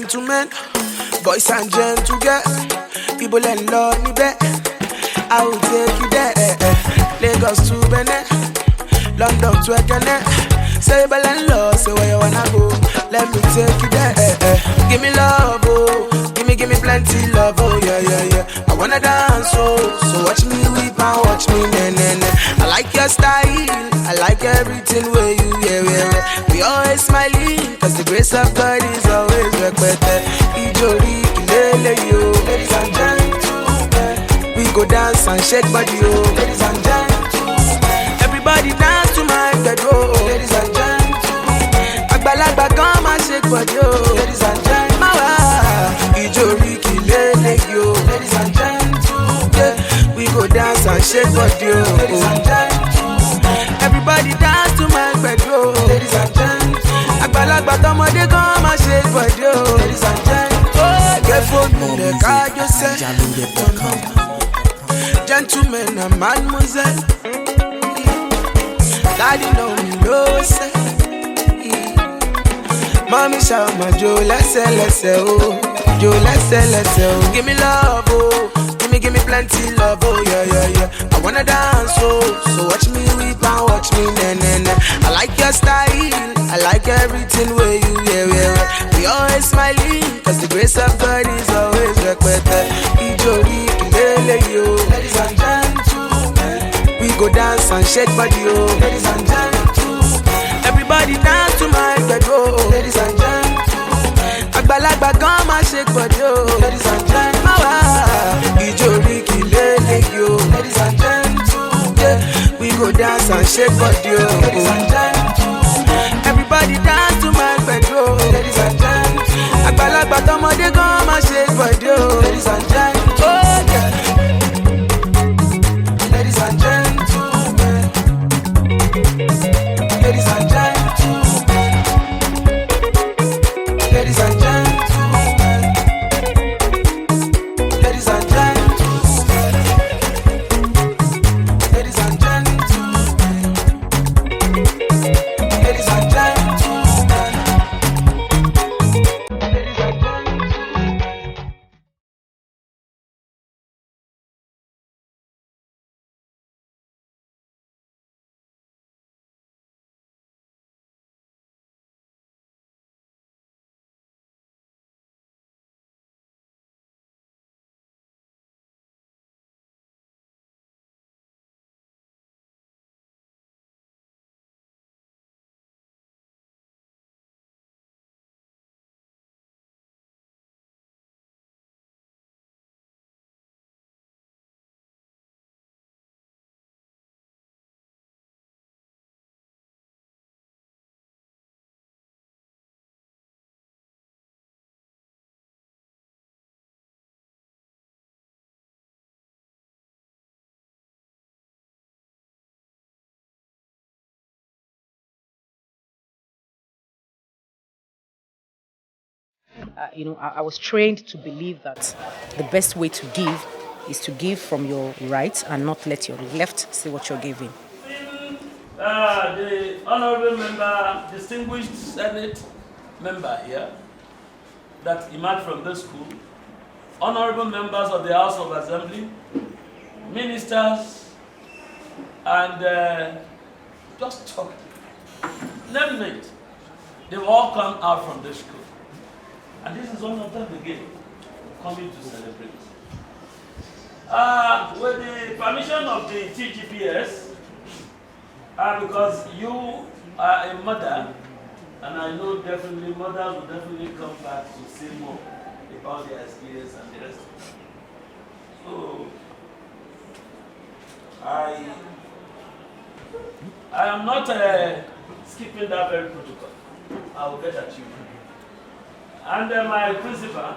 gentlemen, boys and gentlemen, people and love me back. I will take you there, Lagos to Benin, London to Ekene. Say Belenlo, say where you wanna go. Let me take you there, Give me love, oh, give me plenty love, oh yeah, yeah, yeah. I wanna dance, oh, so watch me weep and watch me, I like your style, I like everything where you, yeah. We always smiling, cause the grace of God is always respected. Ijori, kilele yo, ladies and gentlemen. We go dance and shake body, oh, ladies and gentlemen. Everybody dance to my bedroom, ladies and gentlemen. Agbalagba come and shake body, oh, ladies and gentlemen. Ijori, kilele yo, ladies and gentlemen. We go dance and shake body, oh, ladies and gentlemen. Everybody dance to my bedroom, ladies and gentlemen. Agbalagba tomode come and shake body, oh, ladies and gentlemen. Get for me, the car you say. Gentlemen and mademoiselle, daddy know me no say. Mommy shout my Joe, let's say, oh, Joe, let's say, oh. Give me love, oh, give me plenty love, oh yeah. I wanna dance, oh, so watch me weep and watch me, I like your style, I like everything where you, yeah. We always smiling, cause the grace of God is always respected. Ijori, kilele yo, ladies and gentlemen. We go dance and shake body, oh, ladies and gentlemen. Everybody dance to my bedroom, ladies and gentlemen. Agbalagba come and shake body, oh, ladies and gentlemen. Ijori, kilele yo, ladies and gentlemen. We go dance and shake body, oh, ladies and gentlemen. Everybody dance to my bedroom, ladies and gentlemen. Agbalagba tomode come and shake body, oh, ladies and gentlemen. Oh yeah. Ladies and gentlemen. Ladies and gentlemen. Ladies and gentlemen. Ladies and gentlemen. Ladies and gentlemen. Ladies and gentlemen. Ladies and gentlemen. I was trained to believe that the best way to give is to give from your right and not let your left see what you're giving. The honorable member, distinguished Senate member here that emerged from this school, honorable members of the House of Assembly, ministers, and just talk. Name it. They've all come out from this school. And this is one of them again, coming to celebrate. With the permission of the TGPS, because you are a mother, and I know definitely mothers will definitely come back to say more about their experience and the rest. So, I am not skipping that very protocol. I will get at you. And my principal,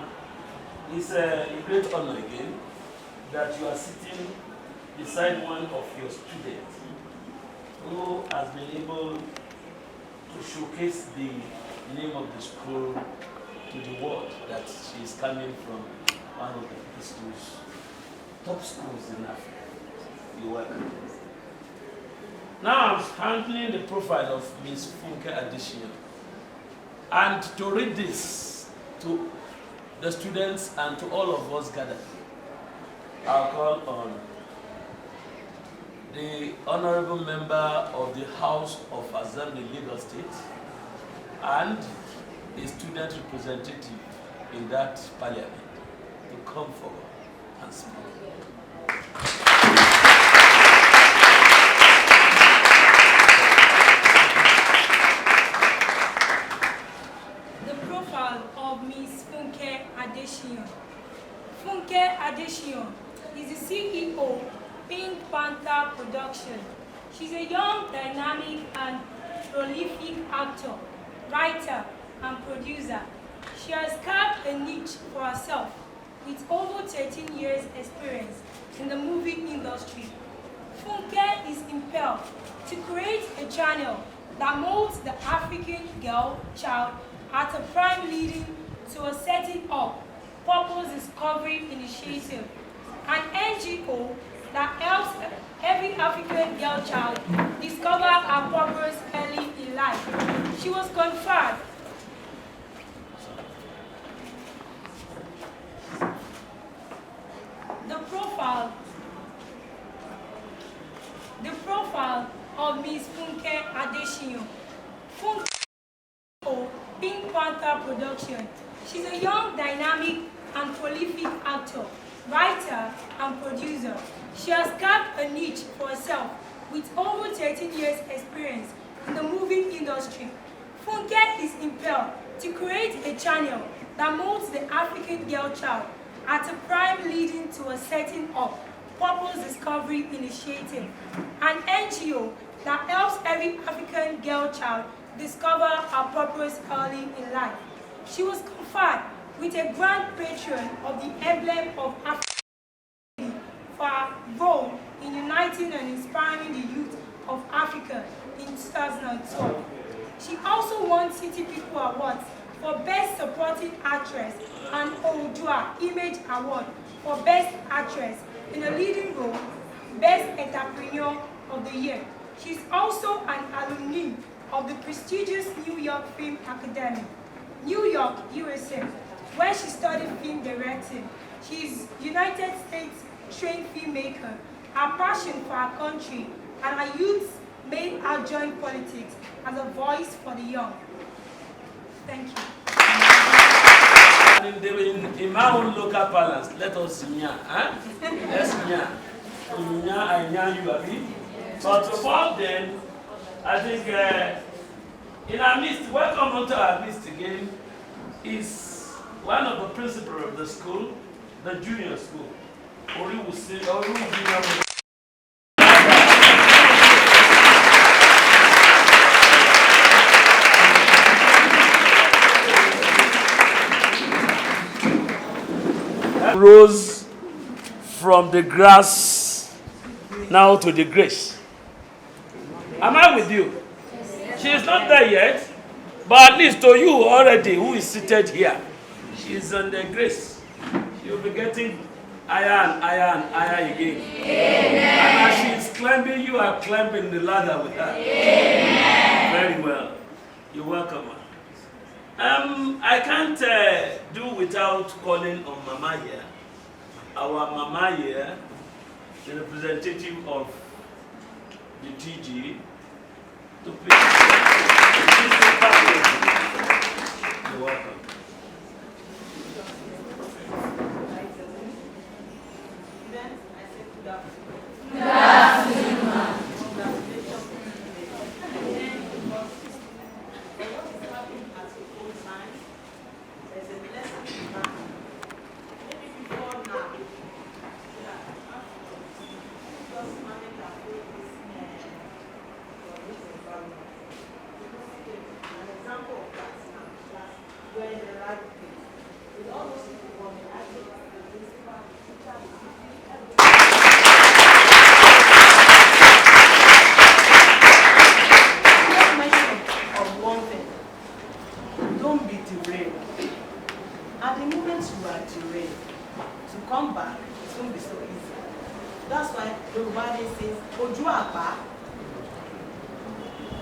is a great honor again that you are sitting beside one of your students who has been able to showcase the name of the school to the world, that she is coming from one of the schools, top schools in Africa. You're welcome. Now I'm handling the profile of Miss Funke Adesiyan. And to read this, to the students, and to all of us gathered, I'll call on the Honorable Member of the House of Assembly, Lagos State, and a student representative in that parliament to come forward and speak. The profile of Miss Funke Adesiyan. Funke Adesiyan is the CEO, Pink Panther Production. She's a young, dynamic, and prolific actor, writer, and producer. She has carved a niche for herself with over 13 years' experience in the movie industry. Funke is impelled to create a channel that molds the African girl child at a prime, leading to a setting up Purpose Discovery Initiative, an NGO that helps every African girl child discover her purpose early in life. She was conferred the profile of Miss Funke Adesiyan. Funke, Pink Panther Production. She's a young, dynamic, and prolific actor, writer, and producer. She has carved a niche for herself with over 13 years' experience in the movie industry. Funke is impelled to create a channel that molds the African girl child at a prime, leading to a setting up Purpose Discovery Initiative, an NGO that helps every African girl child discover her purpose early in life. She was conferred with a grand patron of the emblem of Africa for her role in uniting and inspiring the youth of Africa in 2012. She also won City People Awards for Best Supporting Actress and Odua Image Award for Best Actress in a Leading Role, Best Entrepreneur of the Year. She's also an alumni of the prestigious New York Film Academy, New York, USA, where she studied film directing. She is United States trained filmmaker. Her passion for her country and her youth made her join politics as a voice for the young. Thank you. In my own local balance, let us nya. Let's nya. Nya, I nya you a bit. But before then, I think in our midst, welcome to our midst again, is one of the principals of the school, the junior school. Rose from the grass now to the grace. Am I with you? She is not there yet, but at least to you already, who is seated here, she is on the grace. She will be getting higher and higher and higher again. Amen. And as she is climbing, you are climbing the ladder with her. Amen. Very well. You're welcome. I can't do without calling on Mama here. Our Mama here, the representative of the TG, to please. You're welcome. Good afternoon, ma'am.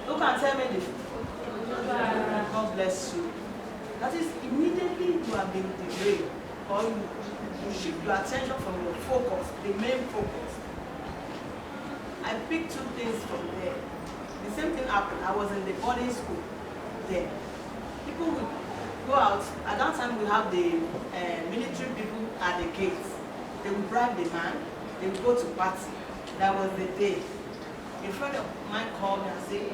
Who can tell me this? God bless you. That is, immediately you have been derailed. or you shift your attention from your focus, the main focus. I picked two things from there. The same thing happened. I was in the boarding school then. People would go out. At that time, we have the military people at the gates. They would bribe the man. They would go to party. That was the day. A friend of mine called me and said,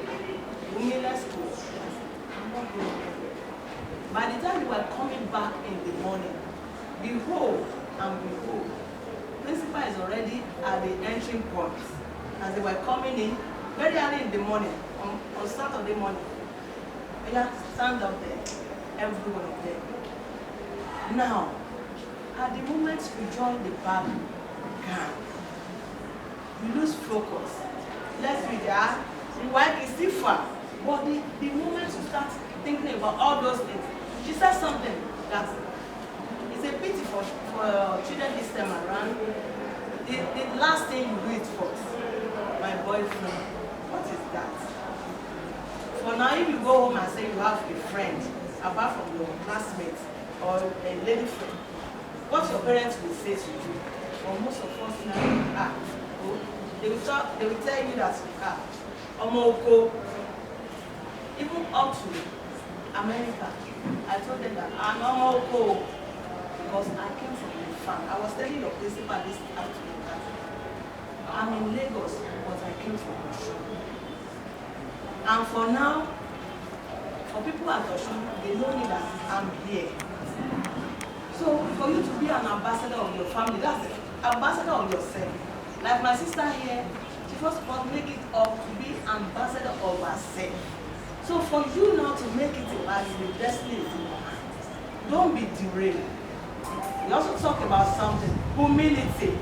"Wumi, let's go." I said, "I'm not going anywhere." By the time we were coming back in the morning, behold, principal is already at the entry point. As they were coming in, very early in the morning, on Saturday morning, yeah, stand up there, every one of them. Now, at the moment we join the back gang, we lose focus. Let's be there, the work is still far, but the moment you start thinking about all those things, she said something that it's a pity for children this time around. The last thing you do it first. My boyfriend, what is that? For now, if you go home and say you have a friend, apart from your classmate or a lady friend, what your parents will say to you, or most of us now, they will tell you that Omoko, even up to America, I told them that I'm Omoko because I came from the farm. I was telling your principal this afternoon that I'm in Lagos, but I came from Oshun. And for now, for people at Oshun, they know me that I'm here. So for you to be an ambassador of your family, that's it, ambassador of yourself. Like my sister here, she first of all make it up to be ambassador of herself. So for you now to make it in life, the destiny is in your hands. Don't be derailed. We also talk about something, humility.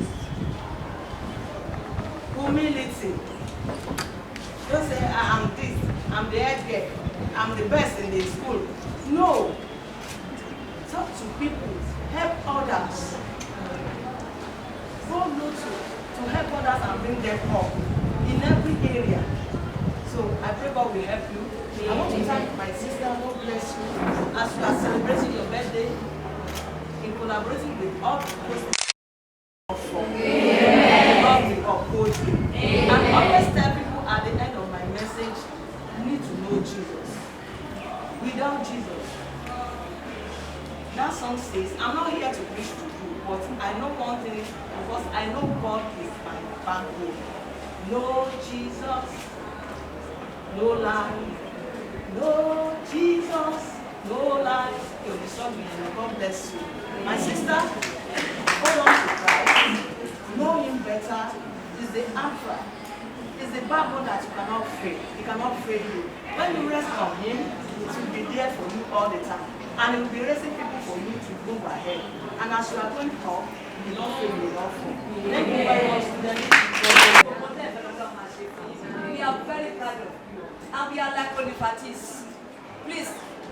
Humility. Don't say, I'm this, I'm the head girl, I'm the best in the school. No. Talk to people, help others. Go low to help others and bring them up in every area. So I pray God will help you. I want to thank my sister, God bless you, as you are celebrating your birthday, in collaborating with all the Christians. God will uphold you. And always tell people at the end of my message, you need to know Jesus. Without Jesus, that song says, I'm not here to preach to you, but I know one thing, because I know God is my backbone. No Jesus, no life. No Jesus, no life. You'll be so beautiful. God bless you. My sister, hold on to Christ. Know him better. Is the Alpha. Is the backbone that you cannot fail. He cannot fail you. When you rest on him, it will be there for you all the time. And it will be raising people for you to move ahead. And as you are going up, you will not fail, you will not fall. Thank you very much, students. We are very proud of you. And we are like Olifatis. Please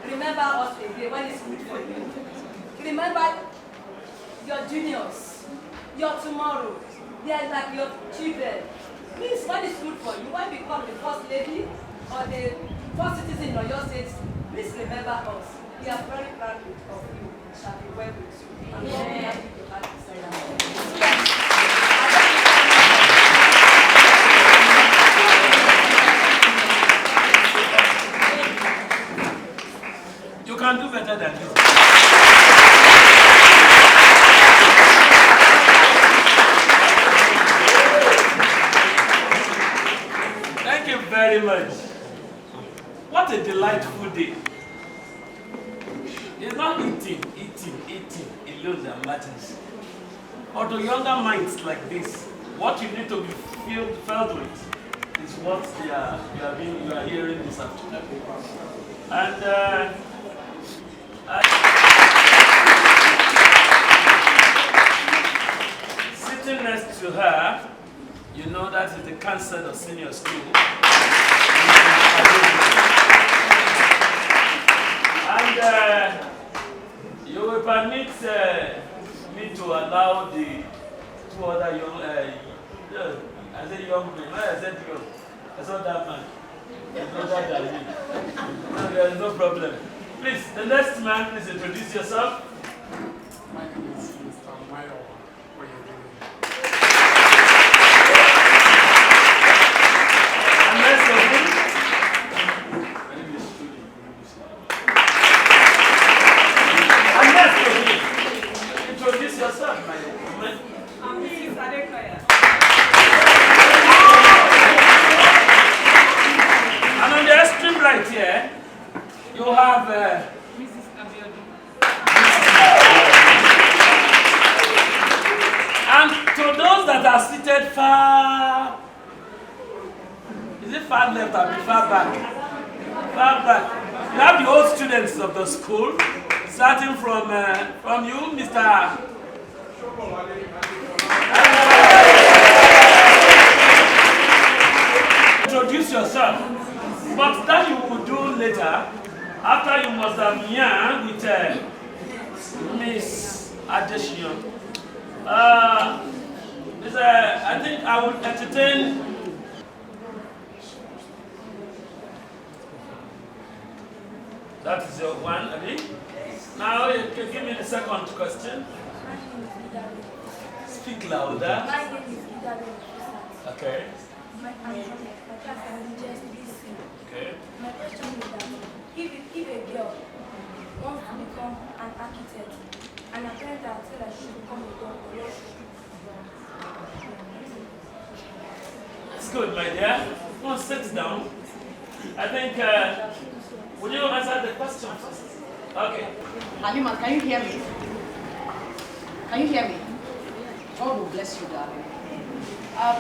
remember us again when it's good for you. Remember your juniors, your tomorrow. They are like your children. Please, when it's good for you, when you become the first lady or the first citizen of your state, please remember us. We are very proud of you. We shall be well with you. And we are happy to have you say that. You can do better than this. Thank you very much. What a delightful day. It's not eating alone that matters. Or to younger minds like this, what you need to be filled with is what you are hearing this afternoon. And sitting next to her, you know that is the cancer of senior school. And you will permit me to allow the two other young, I said young men, I said young, I saw that man, he's older than me. No, there is no problem. Please, the next man, please introduce yourself. My name is have Mrs. Abiodun. And to those that are seated far, is it far left or far back? Far back. You have the old students of the school, starting from you, Mr. Introduce yourself. But that you will do later, after you must have yarn with Miss Adesiyan. I think I will entertain. That is your one, Abi. Now you can give me the second question. Speak louder. My name is Ida. Okay. My class is just listen. Okay. My question is that if a girl wants to become an architect and her parents are telling that she should become a doctor, what should she do? It's good, my dear. Come on, sit down. I think, will you answer the question first? Okay. Alma, can you hear me? Can you hear me? God will bless you, darling.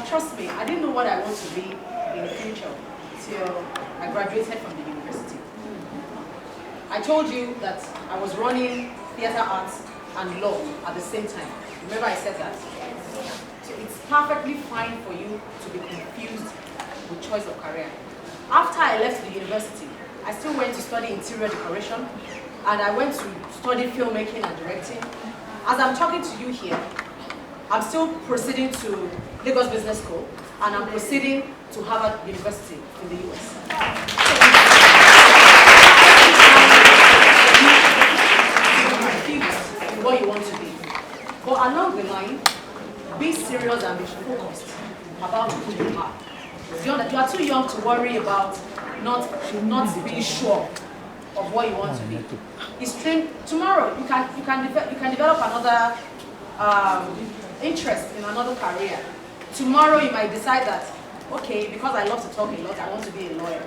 Trust me, I didn't know what I want to be in the future till I graduated from the university. I told you that I was running theater arts and law at the same time. Remember I said that? So it's perfectly fine for you to be confused with choice of career. After I left the university, I still went to study interior decoration and I went to study filmmaking and directing. As I'm talking to you here, I'm still proceeding to Lagos Business School and I'm proceeding to Harvard University in the US. What you want to be. But along the line, be serious and be focused about who you are. You are too young to worry about not being sure of what you want to be. It's tomorrow you can develop another interest in another career. Tomorrow you might decide that, okay, because I love to talk a lot, I want to be a lawyer.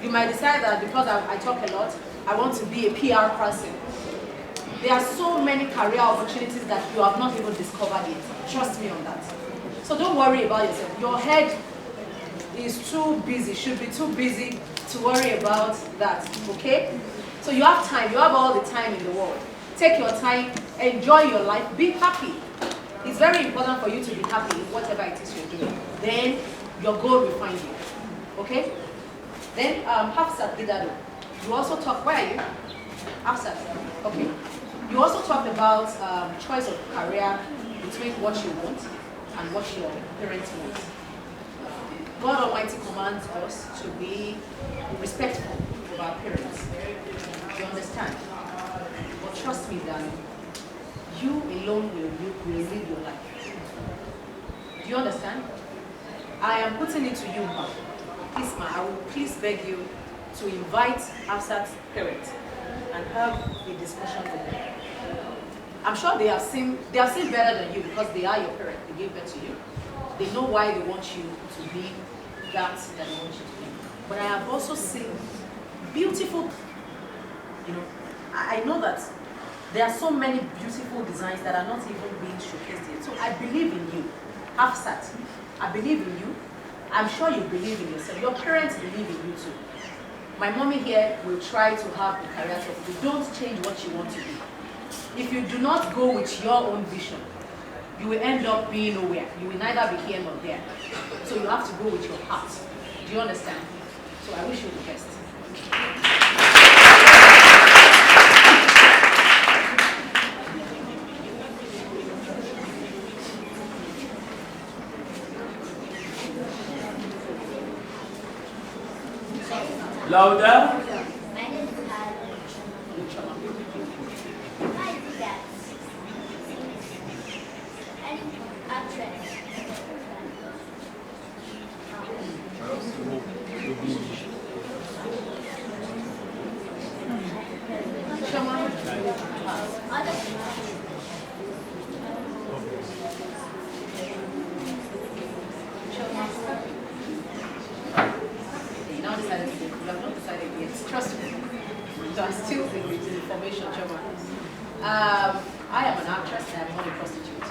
You might decide that because I talk a lot, I want to be a PR person. There are so many career opportunities that you have not even discovered yet. Trust me on that. So don't worry about yourself. Your head is too busy, should be too busy to worry about that, okay? So you have time, you have all the time in the world. Take your time, enjoy your life, be happy. It's very important for you to be happy in whatever it is you're doing. Then your goal will find you, okay? Then Hafsat Gidado, you also talk, where are you? Hafsat, okay. You also talked about choice of career between what you want and what your parents want. God Almighty commands us to be respectful of our parents. You understand? But trust me, darling, you alone will live your life. Do you understand? I am putting it to you, ma. Please, ma, I will please beg you to invite Hafsat's parents and have a discussion with them. I'm sure they have seen better than you because they are your parents. They gave birth to you. They know why they want you to be that they want you to be. But I have also seen beautiful, I know that there are so many beautiful designs that are not even being showcased yet. So I believe in you. Hafsat, I believe in you. I'm sure you believe in yourself. Your parents believe in you too. My mommy here will try to have a career so you don't change what you want to be. If you do not go with your own vision, you will end up being nowhere. You will neither be here nor there. So you have to go with your heart. Do you understand? So I wish you the best. Louder. My name is Alma. Why is it that any actress Now decided to do. You have not decided yet. Trust me. You are still information, Chairman. I am an actress and I'm not a prostitute.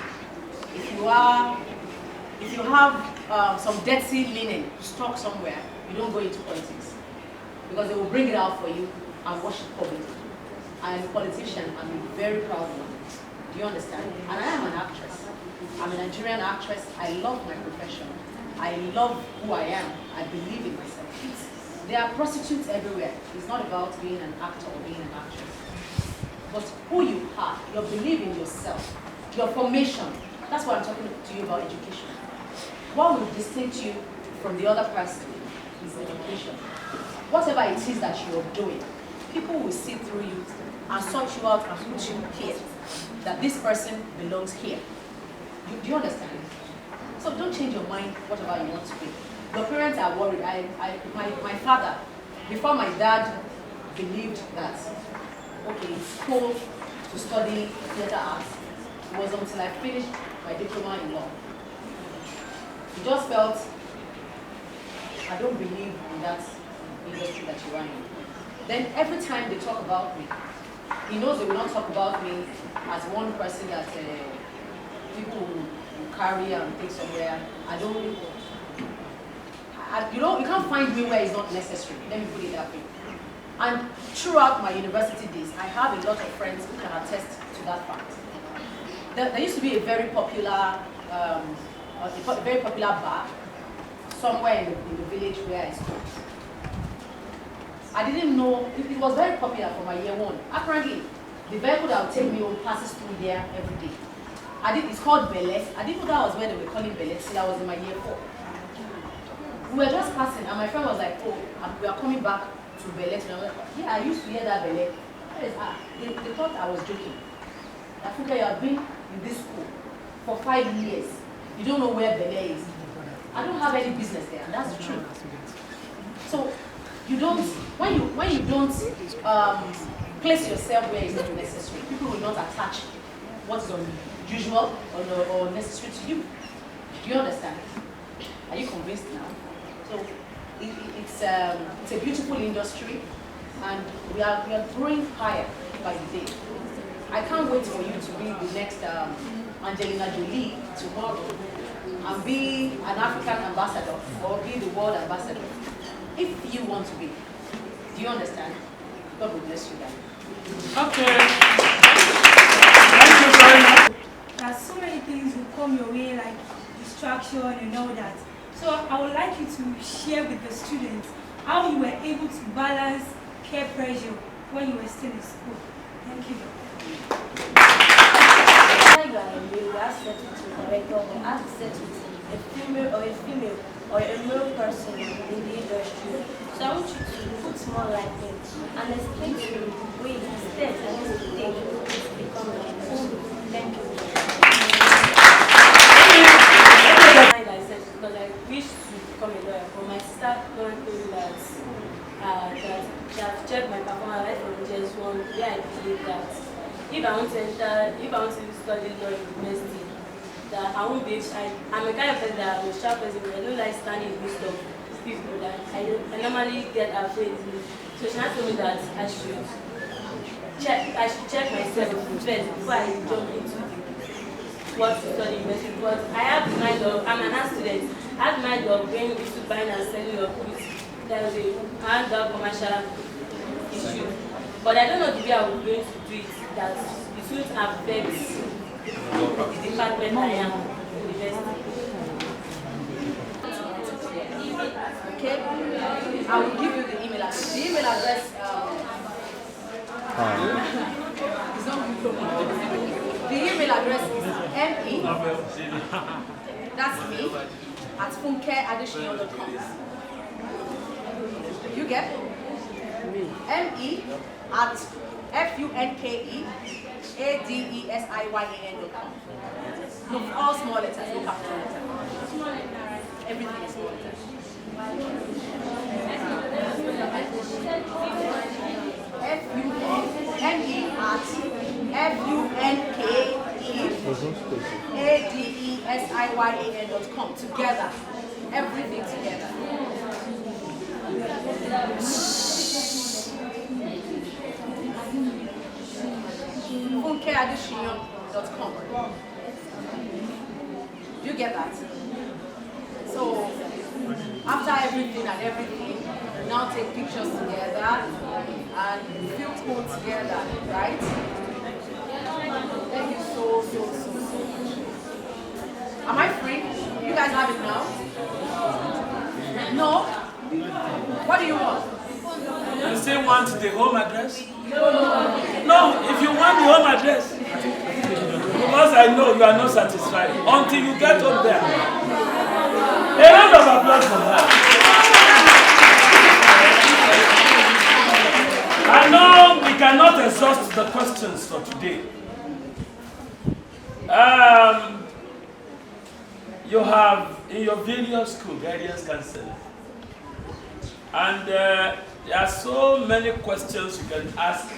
If you have some dirty linen stuck somewhere, you don't go into politics because they will bring it out for you and wash it publicly. I am a politician. I'm a very proud one. Do you understand? And I am an actress. I'm a Nigerian actress. I love my profession. I love who I am. I believe in myself. There are prostitutes everywhere. It's not about being an actor or being an actress. But who you are, your belief in yourself, your formation, that's what I'm talking to you about education. What will distinct you from the other person is education. Whatever it is that you are doing, people will see through you and sort you out and put you here. That this person belongs here. Do you understand? So don't change your mind, whatever you want to be. Your parents are worried. My father, before my dad believed that, okay, it's cool to study theater arts, it was until I finished my diploma in law. He just felt, I don't believe in that industry that you are in. Then every time they talk about me, he knows they will not talk about me as one person that people will carry and take somewhere. You can't find me where it's not necessary. Let me put it that way. And throughout my university days, I have a lot of friends who can attest to that fact. There used to be a very popular bar somewhere in the village where I schooled. I didn't know, it was very popular for my year one. Apparently, the vehicle that would take me home passes through there every day. It's called Bellet. I didn't know that was where they were calling Bellet till I was in my year 4. We were just passing and my friend was like, oh, we are coming back to Bellet. And I was like, yeah, I used to hear that Bellet. They thought I was joking. I think you have been in this school for 5 years. You don't know where Bellet is. I don't have any business there, and that's the truth. So you don't, when you don't place yourself where it's not necessary, people will not attach what's unusual or necessary to you. Do you understand? Are you convinced now? So it's a beautiful industry, and we are growing higher by the day. I can't wait for you to be the next Angelina Jolie tomorrow and be an African ambassador or be the world ambassador. If you want to be. Do you understand? God will bless you guys. Okay. Thank you very much. There are so many things will come your way, like distraction and all that. So I would like you to share with the students how you were able to balance peer pressure when you were still in school. Thank you. When you are a male, you have to set with a director, you have to set with a female or a male person in the industry. So I want you to put more light in and explain to me where the steps and the stage to become a male. Thank you. I said because I wish to become a lawyer, but my sister told me that she has checked my performance right from JS1, where I believe that if I want to study law in university, that I won't be. I'm a kind of person that I'm a sharp person. I don't like standing in midst of people that I normally get afraid. So she has told me that I should check myself first before I jump into what to study in university. But I have the mind of, I'm an art student. I have the mind of going into buying and selling your goods. That is a hand commercial issue. But I don't know the way I was going to do it, that it won't affect the department I am in university. Okay, I will give you the email address. The email address is not the email address is me, that's me, at funke@adesiyan.com. You get me at funke@adesiyan.com. Look, all small letters, no capital letters. Everything is small letters. funke@adesiyan.com. Together. Everything together. funkeadesiyan.com. Do you get that? So after everything, we now take pictures together and feel cool together, right? Thank you so much. Am I free? You guys have it now? No? What do you want? You still want the home address? No, if you want the home address, because I know you are not satisfied until you get up there. A round of applause for that. I know we cannot exhaust the questions for today. You have in your various school guidance counselor, and there are so many questions you can ask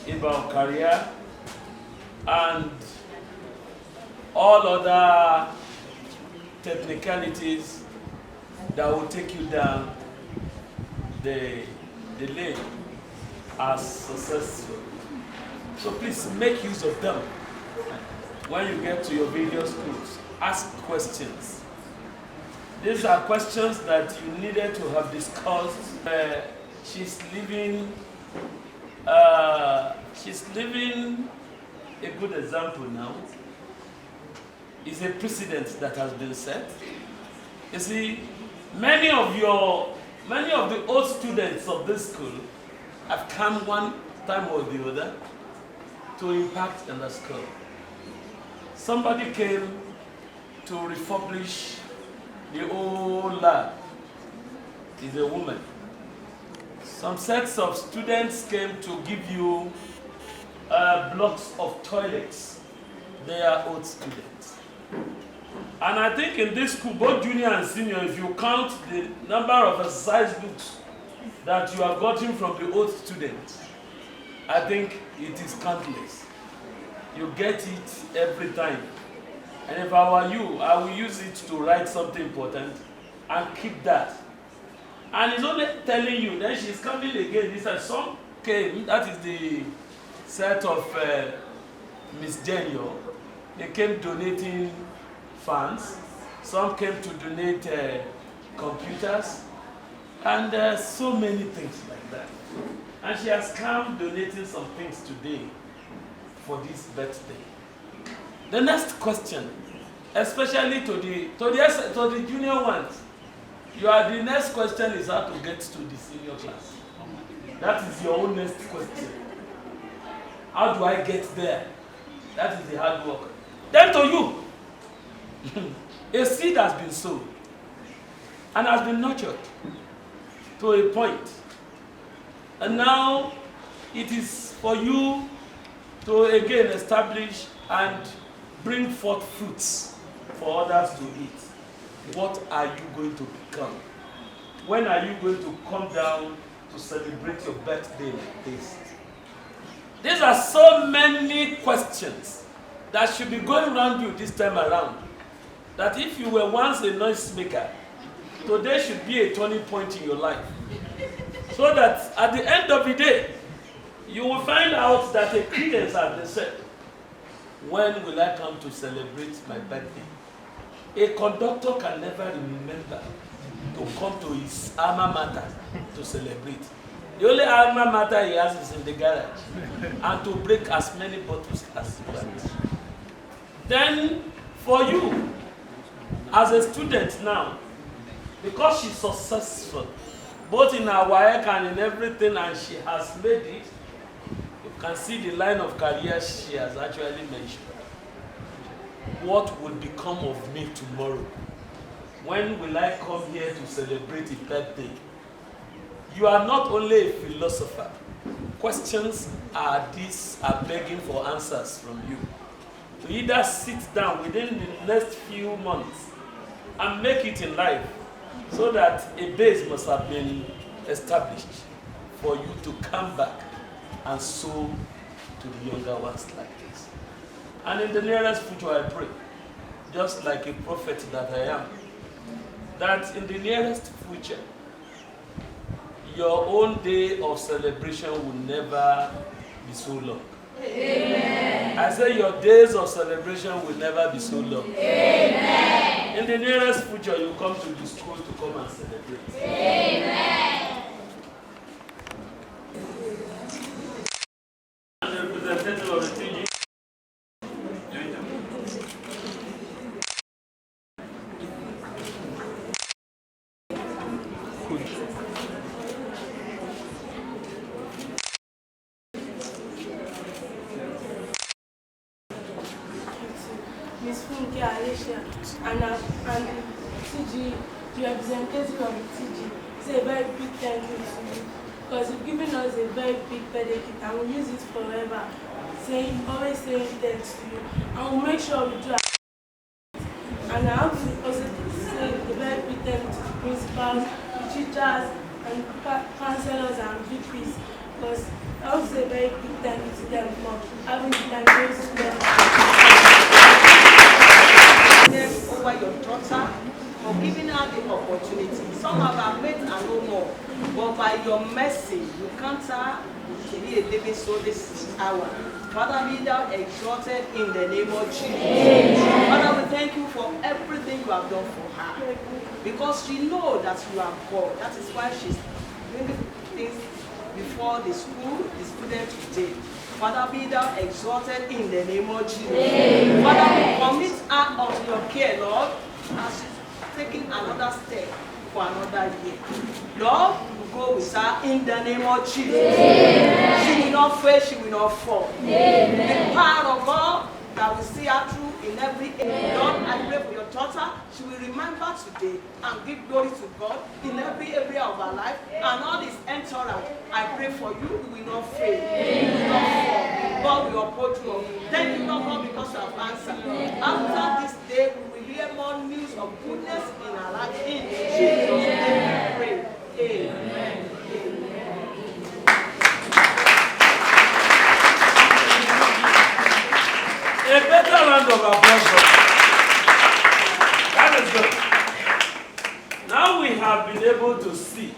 about career and all other technicalities that will take you down the lane as successful. So please make use of them when you get to your various schools. Ask questions. These are questions that you needed to have discussed. She's living a good example now. It's a precedent that has been set. You see, many of the old students of this school have come one time or the other to impact in the school. Somebody came to refurbish the old lab. Is a woman. Some sets of students came to give you blocks of toilets. They are old students. And I think in this school, both junior and senior, if you count the number of exercise books that you have gotten from the old students, I think it is countless. You get it every time. And if I were you, I will use it to write something important and keep that. And it's only telling you, then she's coming again. This is some came, that is the set of Miss Genio. They came donating funds. Some came to donate computers. And so many things like that. And she has come donating some things today for this birthday. The next question, especially to the junior ones, the next question is how to get to the senior class. That is your own next question. How do I get there? That is the hard work. Then to you, a seed has been sown and has been nurtured to a point. And now it is for you to again establish and bring forth fruits for others to eat. What are you going to become? When are you going to come down to celebrate your birthday like this? These are so many questions that should be going around you this time around. That if you were once a noisemaker, today should be a turning point in your life. So that at the end of the day, you will find out that a credence has been said. When will I come to celebrate my birthday? A conductor can never remember to come to his alma mater to celebrate. The only alma mater he has is in the garage, and to break as many bottles as he wants. Then, for you, as a student now, because she's successful, both in her work and in everything, and she has made it, you can see the line of career she has actually mentioned. What will become of me tomorrow? When will I come here to celebrate a birthday? You are not only a philosopher. Questions are begging for answers from you. To either sit down within the next few months and make it in life, so that a base must have been established for you to come back and sow to the younger ones like this. And in the nearest future, I pray, just like a prophet that I am, that in the nearest future, your own day of celebration will never be so long. Amen. I say your days of celebration will never be so long. Amen. In the nearest future, you come to the school to come and celebrate. Amen. And the representative of the TG. Miss Funke, Adesiyan, and TG, the representative of the TG, say a very big thank you to you because you've given us a very big benefit and we'll use it forever. Always saying thanks to you, and we'll make sure we do. And I want to also say a very big thank you to the principals, the teachers, and counselors and VPs because I want to say a very big thank you to them for having the time to students. Over your daughter for giving her the opportunity. Some of our mates are no more, but by your mercy, you can't to be a living soul this hour. Father, be thou exalted in the name of Jesus. Amen. Father, we thank you for everything you have done for her. Because she knows that you are God. That is why she's bringing things before the school, the student today. Father, be thou exalted in the name of Jesus. Amen. Father, we commit her unto your care, Lord, as she's taking another step for another year. Lord, go with her in the name of Jesus. Amen. She will not fail, she will not fall. Amen. The power of God that will see her through in every area. Lord, I pray for your daughter. She will remember today and give glory to God in every area of her life and all this entourage. I pray for you, we will not fail. We will not fall. God will uphold you. Thank you, Lord God, because you have answered. After this day, we will hear more news of goodness in our life. In Jesus' name we pray. Amen. A better round of applause for that is good. Now we have been able to see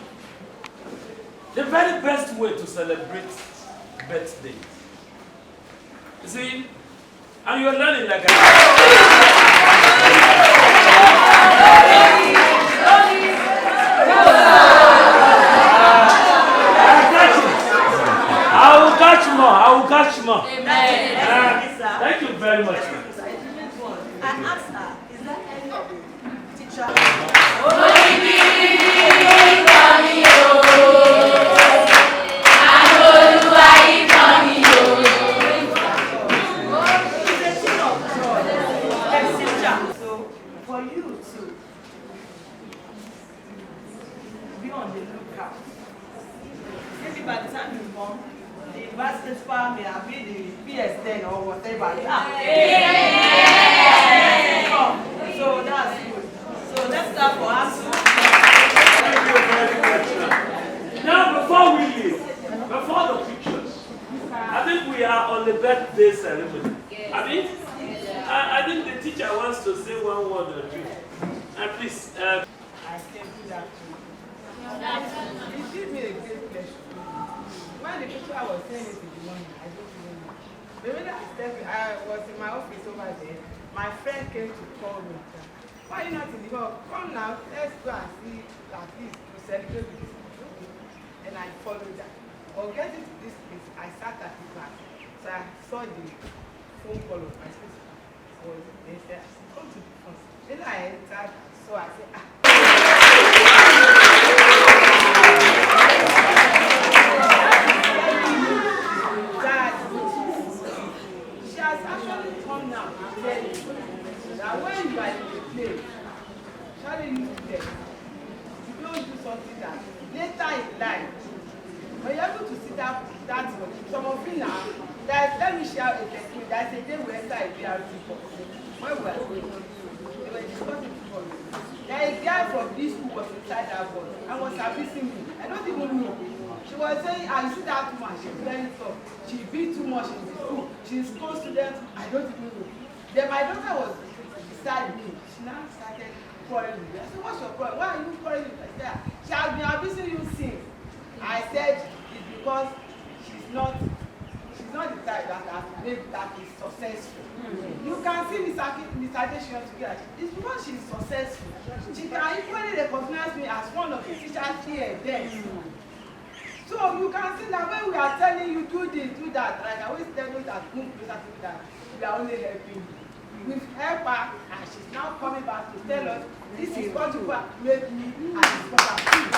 the very best way to celebrate birthdays. You see, and you're learning like I will catch more. Amen. Thank you very much. I asked her, is there any of the teacher? So for you to be on the lookout. Maybe by the time you come, the university principal may have been the PS10 or whatever. So that's good. So let's start for us. Thank you very much. Now, before we leave, before the pictures, I think we are on the birthday ceremony. I think the teacher wants to say one word or two. And please. I can do that too. It gives me a great pleasure. When the teacher was saying it in the morning, I don't even know. The minute I was in my office over there, my friend came to call me. Why are you not in the hall? Come now, let's go and see at least to celebrate with this. And I followed that. On getting to this place, I sat at the back. So I saw the phone call of my sister. So they said, come to the front. Then I entered, so I said, she has actually come now and tell you that when you are in the play, surely you do that. You don't do something that later in life, when you're able to sit down with that one, some of you now, let me share a technique. There's a day we enter a PRT course. When we were going, they were discussing before me. There is a girl from this who was inside that bus and was abusing me. I don't even know. She was saying, I see that woman, she's very tough. She beat too much in the school. She's close to them. I don't even know. Then my daughter was beside me. She now started quarreling with me. I said, what's your problem? Why are you quarreling with me? She has been abusing you since. I said, it's because she's not the type that has made that is successful. You can see Miss Adesiyan together. It's because she's successful. She can equally recognize me as one of the teachers here there. So you can see that when we are telling you do this, do that, like I always tell you that move closer to that, we are only helping you. We've helped her and she's now coming back to tell us this is what you made me and this is what I'm doing.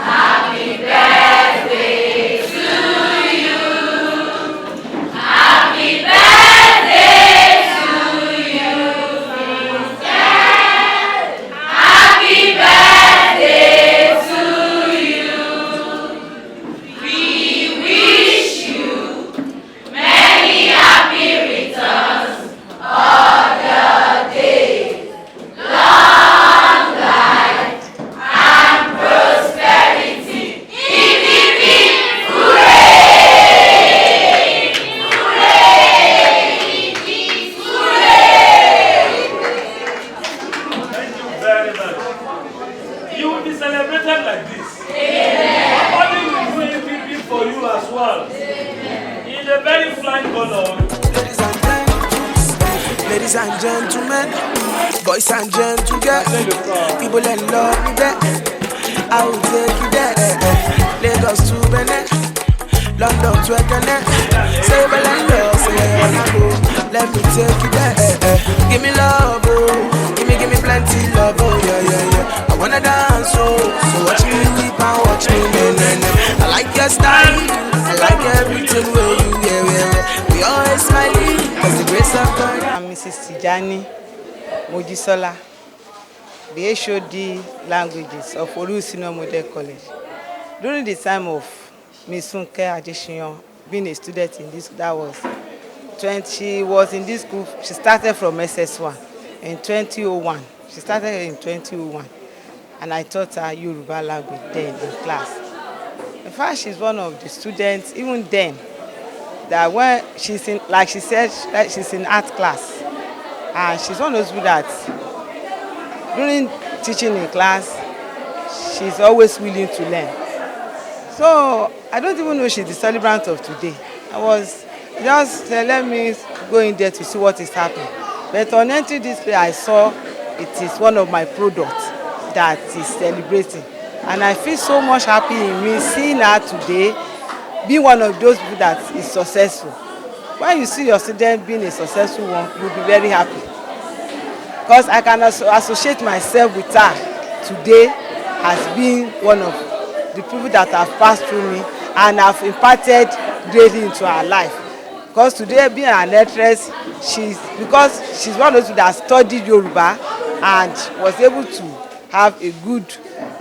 Happy birthday to you. Happy birthday to you. Happy birthday to you. We wish you many happy returns of the day. Long life and prosperity. Hip, hip, hip, hooray! Hooray! Hooray! Thank you very much. You will be celebrated like this. Somebody will do everything for you as well. In a very flying color. Ladies and gentlemen, boys and gentlemen, people in love me there. I will take you there. Lagos to Benin, London to Ekene. Say Belendo, say Monaco. Let me take you there. Give me love, oh. Give me plenty love, oh yeah, yeah, yeah. I wanna dance, oh. So watch me weep and watch me, I like your style, I like everything where you, yeah. We always smiling, cause the grace of God. I'm Mrs. Tijani Mojisola, the HOD languages of Oru Senior Model College. During the time of Miss Funke Adesiyan being a student in this, that was she was in this group. She started from SS1 in 2001. She started in 2001, and I taught her Yoruba language then in class. In fact, she's one of the students, even then, that when she's in, like she said, she's in art class, and she's one of those people that during teaching in class, she's always willing to learn. So I don't even know she's the celebrant of today. I was just let me go in there to see what is happening. But on entry display, I saw it is one of my products that is celebrating, and I feel so much happy in me seeing her today be one of those people that is successful. When you see your student being a successful one, you'll be very happy. Because I can also associate myself with her today as being one of the people that have passed through me and have imparted greatly into her life. Because today, being an actress, because she's one of those that studied Yoruba and was able to have a good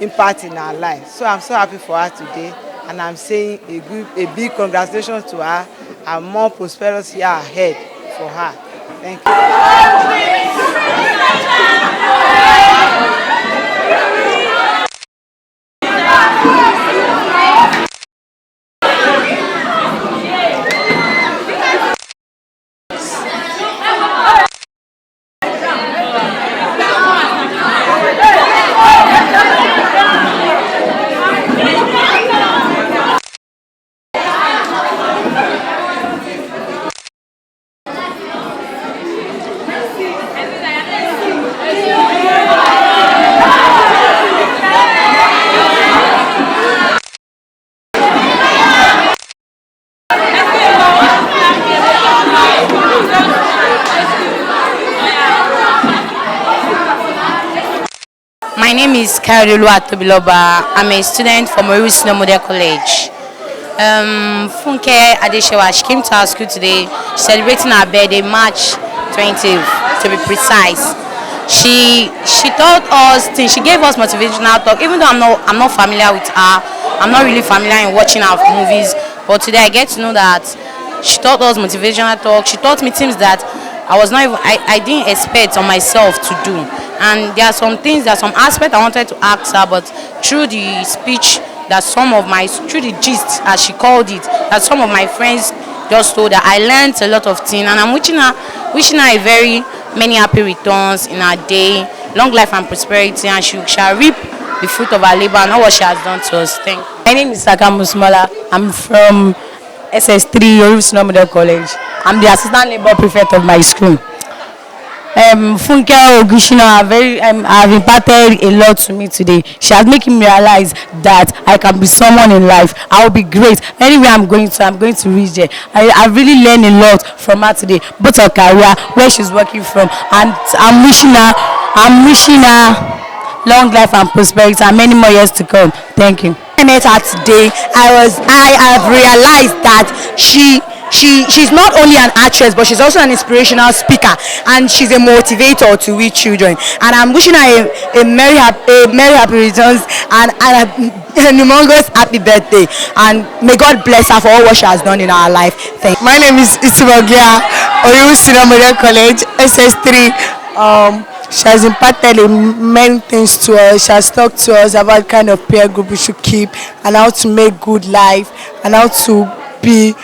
impact in her life. So I'm so happy for her today, and I'm saying a big congratulations to her and more prosperous year ahead for her. Thank you. My name is Karidolu Atobiloba. I'm a student from Oru Senior Model College. Funke Adesiyan, she came to our school today celebrating her birthday, March 20th, to be precise. She taught us things. She gave us motivational talk. Even though I'm not familiar with her, I'm not really familiar in watching her movies. But today I get to know that she taught us motivational talk. She taught me things that I didn't expect on myself to do. And there are some aspects I wanted to ask her, but through the speech through the gist, as she called it, that some of my friends just told her, I learned a lot of things, and I'm wishing her a very many happy returns in her day, long life and prosperity, and she shall reap the fruit of our labor and all what she has done to us. Thank you. My name is Saka Musmala. I'm from SS3 Orusino Model College. I'm the assistant labor prefect of my school. Funke Ogushina have impacted a lot to me today. She has made me realize that I can be someone in life. I will be great. Anywhere I'm going to reach there. I really learned a lot from her today, both her career, where she's working from, and I'm wishing her long life and prosperity and many more years to come. Thank you. I met her today. I have realized that she's not only an actress, but she's also an inspirational speaker, and she's a motivator to we children. And I'm wishing her a merry happy returns and a humongous happy birthday. And may God bless her for all what she has done in our life. Thank you. My name is Isibogia Oyusina Model College, SS3. She has impacted in many things to us. She has talked to us about the kind of peer group we should keep and how to make good life and how to be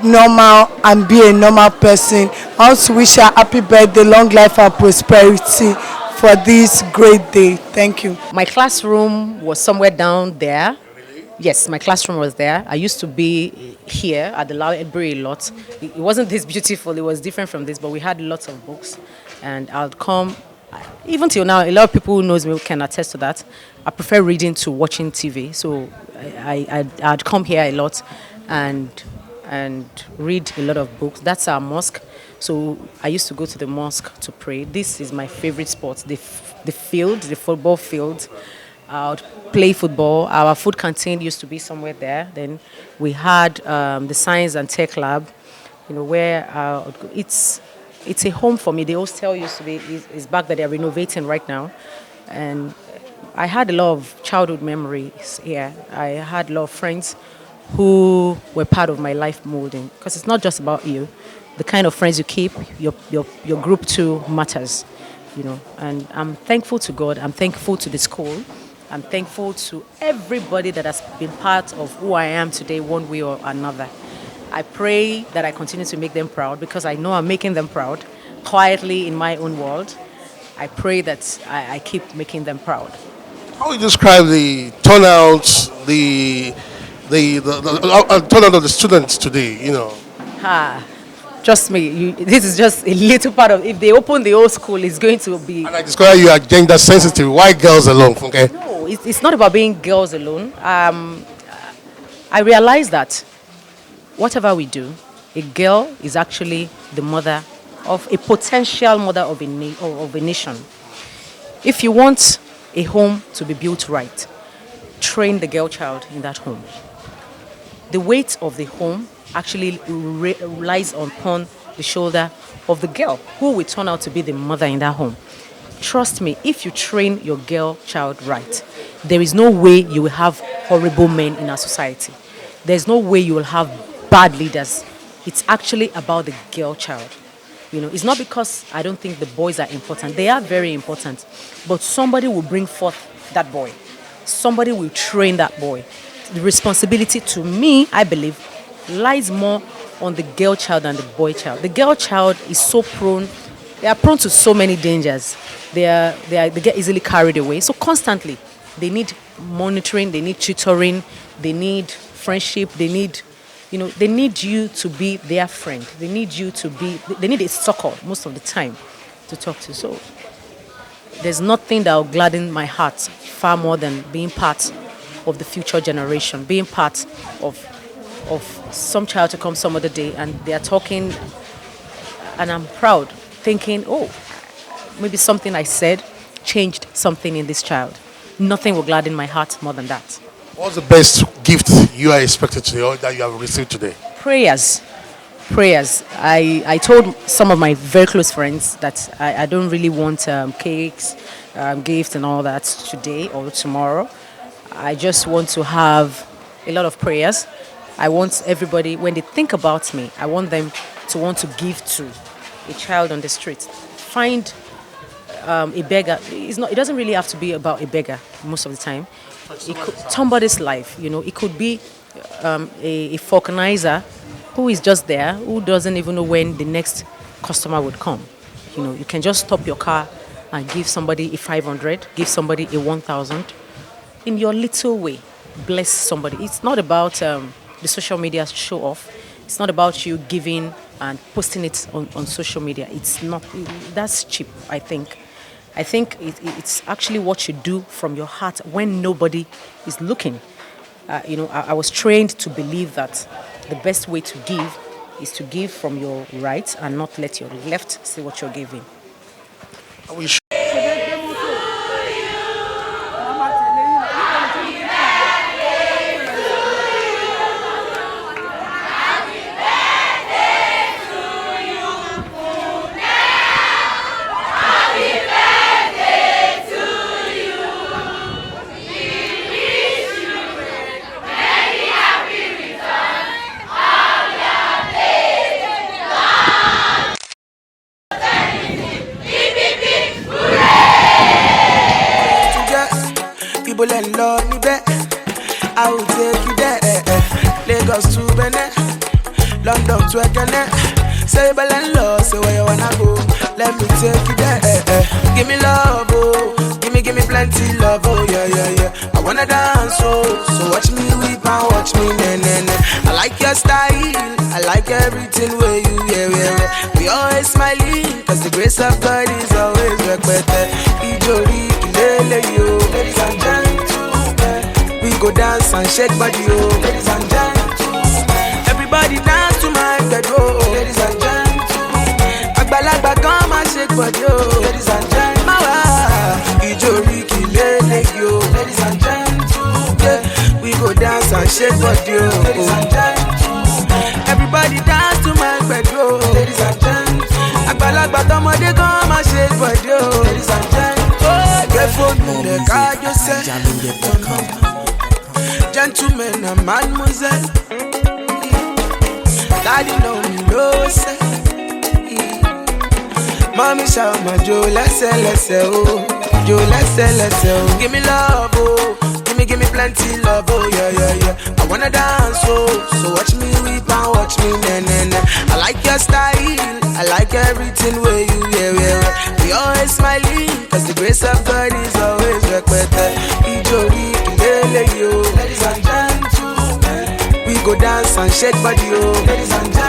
normal and be a normal person. I want to wish her happy birthday, long life and prosperity for this great day. Thank you. My classroom was somewhere down there. Yes, my classroom was there. I used to be here at the library a lot. It wasn't this beautiful, it was different from this, but we had lots of books. And I'd come, even till now, a lot of people who knows me can attest to that. I prefer reading to watching TV. So I'd come here a lot and read a lot of books. That's our mosque. So I used to go to the mosque to pray. This is my favorite sport, the field, the football field. I would play football. Our food canteen used to be somewhere there. Then we had the science and tech lab, where it's a home for me. The hostel used to be is back there. They're renovating right now, and I had a lot of childhood memories here. I had a lot of friends who were part of my life molding, because it's not just about you. The kind of friends you keep, your group too matters, And I'm thankful to God. I'm thankful to the school. I'm thankful to everybody that has been part of who I am today, one way or another. I pray that I continue to make them proud, because I know I'm making them proud quietly in my own world. I pray that I keep making them proud. How would you describe the turnouts, the turnout of the students today? Trust me, this is just a little part of. If they open the old school, it's going to be. And I describe you as gender sensitive. Why girls alone? Okay. No, it's not about being girls alone. I realize that whatever we do, a girl is actually the mother of a potential mother of a nation. If you want a home to be built right, train the girl child in that home. The weight of the home actually lies upon the shoulder of the girl, who will turn out to be the mother in that home. Trust me, if you train your girl child right, there is no way you will have horrible men in our society. There's no way you will have bad leaders. It's actually about the girl child. It's not because I don't think the boys are important. They are very important. But somebody will bring forth that boy. Somebody will train that boy. The responsibility, to me, I believe, lies more on the girl child than the boy child. The girl child is so prone. They are prone to so many dangers. They get easily carried away. So constantly, they need monitoring. They need tutoring. They need friendship. They need you to be their friend. They need a succor most of the time to talk to. So there's nothing that will gladden my heart far more than being part of the future generation, being part of some child to come some other day and they are talking, and I'm proud, thinking, oh, maybe something I said changed something in this child. Nothing will gladden my heart more than that. What's the best gift you are expected today or that you have received today? Prayers. I told some of my very close friends that I don't really want cakes, gifts and all that today or tomorrow. I just want to have a lot of prayers. I want everybody, when they think about me, I want them to want to give to a child on the street. Find a beggar. It doesn't really have to be about a beggar most of the time. Somebody's life, It could be a vulcanizer who is just there, who doesn't even know when the next customer would come. You can just stop your car and give somebody a 500, give somebody a 1,000. in your little way, bless somebody. It's not about the social media show off. It's not about you giving and posting it on social media. It's not, that's cheap, I think. I think it's actually what you do from your heart when nobody is looking. I was trained to believe that the best way to give is to give from your right and not let your left see what you're giving. People and love me back. I will take you there. Lagos to Benin, London to Ekene. Say Balan say where you wanna go. Let me take you there. Give me love, oh. Give me plenty love, oh yeah. I wanna dance, oh. So watch me weep and watch me I like your style, I like everything where you We always smiling, cause the grace of God is always requited. Ijori kilele yo, ladies and gentlemen. We go dance and shake body yo, ladies and gentlemen. Everybody dance to my bedroom, ladies and gentlemen. Agbalagba come and shake body yo, ladies and gentlemen. Ijori kilele yo, ladies and gentlemen. We go dance and shake body yo, ladies and gentlemen. Everybody dance to my bedroom, ladies and gentlemen. Agbalagba tomode come and shake body yo, ladies and gentlemen. Get for me the card yourself, gentlemen and mademoiselle. Daddy know me no say. Mommy shout my Joe, let's say, oh. Joe, let's say, oh. Give me love, oh. Give me plenty love, oh, yeah. I wanna dance, oh. So watch me weep and watch me, I like your style, I like everything where you, We always smiling, cause the grace of God is always requited. Ijori, kilele, yo. Ladies and gentlemen, we go dance and shake body, yo. Ladies and gentlemen.